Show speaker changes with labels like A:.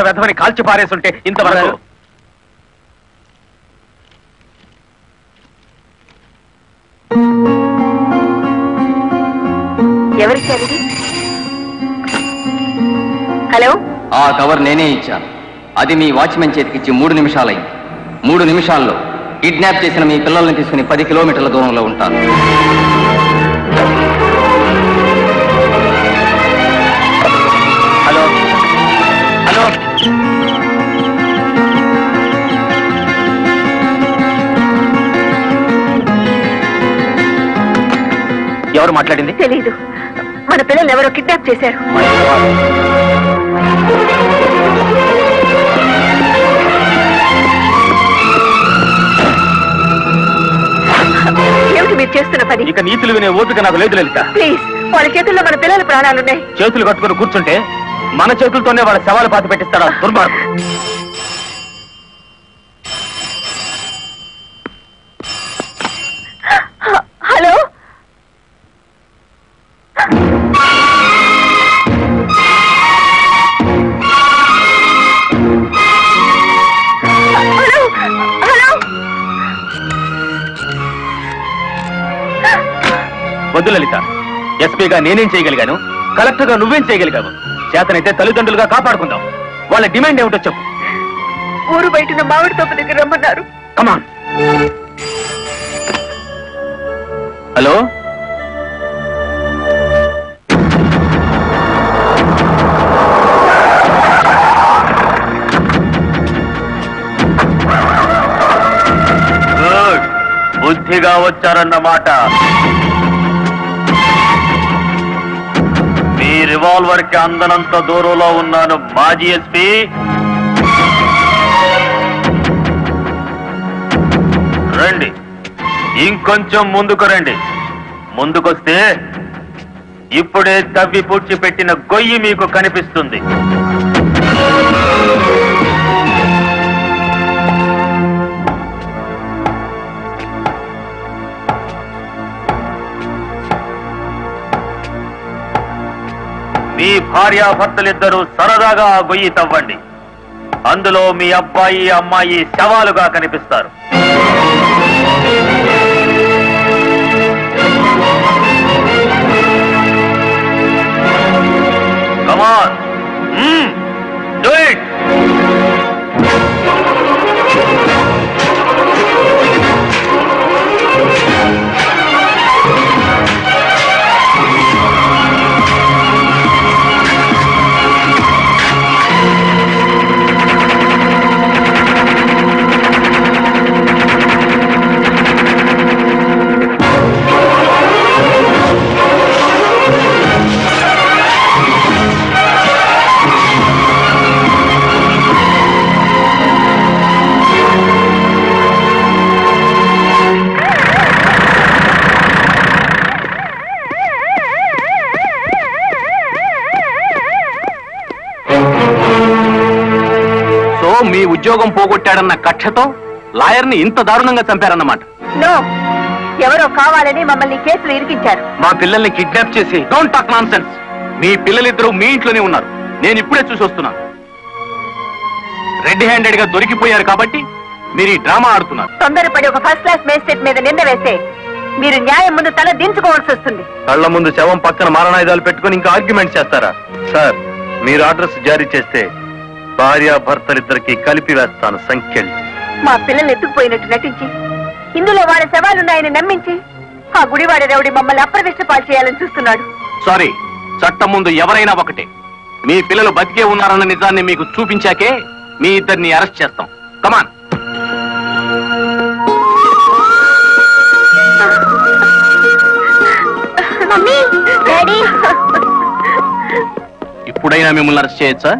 A: వెధవని కాల్చి పారేసుంటే ఇంతవరకు.
B: ఎవరిచ్చారు? హలో,
C: ఆ కవర్ నేనే ఇచ్చాను. అది మీ వాచ్మెన్ చేతికిచ్చి 3 నిమిషాలైంది. 3 నిమిషాల్లో కిడ్నాప్ చేసిన మీ పిల్లల్ని తీసుకుని 10 కిలోమీటర్ల దూరంలో ఉంటాను.
A: హలో హలో, ఎవరు మాట్లాడింది?
B: తెలీదు. మన పిల్లలు ఎవరో కిడ్నాప్ చేశారు. ఏమిటి మీరు చేస్తున్న పని?
A: ఇక నీతులు వినే ఓపిక నాకు లేదు లలిత.
B: ప్లీజ్, వాళ్ళ చేతుల్లో మన పిల్లల ప్రాణాలున్నాయి.
A: చేతులు కట్టుకుని కూర్చుంటే మన చేతులతోనే వాళ్ళ శవాలు పాతి పెట్టిస్తారా దుర్మార్గుడు.
B: హలో,
A: వద్దు లలిత, ఎస్పీగా నేనేం చేయగలిగాను, కలెక్టర్గా నువ్వేం చేయగలిగావు? చేతనైతే తల్లిదండ్రులుగా కాపాడుకుందాం. వాళ్ళ డిమాండ్ ఏమిటో చెప్పు.
B: ఊరు బయట మామిడి తోపు దగ్గర రమ్మన్నారు.
A: కమాన్. హలో, బుద్ధిగా వచ్చారన్నమాట. మీ రివాల్వర్ కి అందనంత దూరంలో ఉన్నాను మాజీ ఎస్పీ. రండి, ఇంకొంచెం ముందుకు రండి. ముందుకొస్తే ఇప్పుడే తవ్వి పూడ్చిపెట్టిన గొయ్యి మీకు కనిపిస్తుంది. మీ భార్యాభర్తలిద్దరూ సరదాగా ఆ గొయ్యి తవ్వండి. అందులో మీ అబ్బాయి అమ్మాయి శవాలుగా కనిపిస్తారు. Come on. Do it. మీ ఉద్యోగం పోగొట్టాడన్న కక్షతో లాయర్ని ఇంత దారుణంగా చంపారన్నమాట.
B: నో, ఎవరో కావాలని మమ్మల్ని కేసులు ఇరికించారు.
A: మా పిల్లల్ని కిడ్నాప్ చేసి. Don't talk nonsense. మీ పిల్లలిద్దరూ మీ ఇంట్లోనే ఉన్నారు. నేను ఇప్పుడే చూసి వస్తున్నాను. రెడ్ హ్యాండెడ్ గా దొరికిపోయారు కాబట్టి మీరు ఈ డ్రామా ఆడుతున్నారు.
B: తొందరపడి ఒక ఫస్ట్ క్లాస్ మేజిస్ట్రేట్ మీద నింద వేస్తే మీరు న్యాయం ముందు తల దించుకోవాల్సి వస్తుంది.
A: కళ్ల ముందు శవం పక్కన మారణాయుధాలు పెట్టుకుని ఇంకా ఆర్గ్యుమెంట్ చేస్తారా? సార్, మీరు అడ్రస్ జారీ చేస్తే భార్యాభర్తలిద్దరికి కలిపి వేస్తాను సంఖ్యలు.
B: మా పిల్లలు ఎత్తుకుపోయినట్టు నటించి ఇందులో వాళ్ళ శవాలున్నాయని నమ్మించి ఆ గుడివాడ రౌడీ మమ్మల్ని అప్రదిష్ట పాలు చేయాలని చూస్తున్నాడు.
A: సారీ, చట్టం ముందు ఎవరైనా ఒకటే. మీ పిల్లలు బతికే ఉన్నారన్న నిజాన్ని మీకు చూపించాకే మీ ఇద్దరిని అరెస్ట్ చేస్తాం. కమాన్. ఇప్పుడైనా మిమ్మల్ని అరెస్ట్ చేయొచ్చా?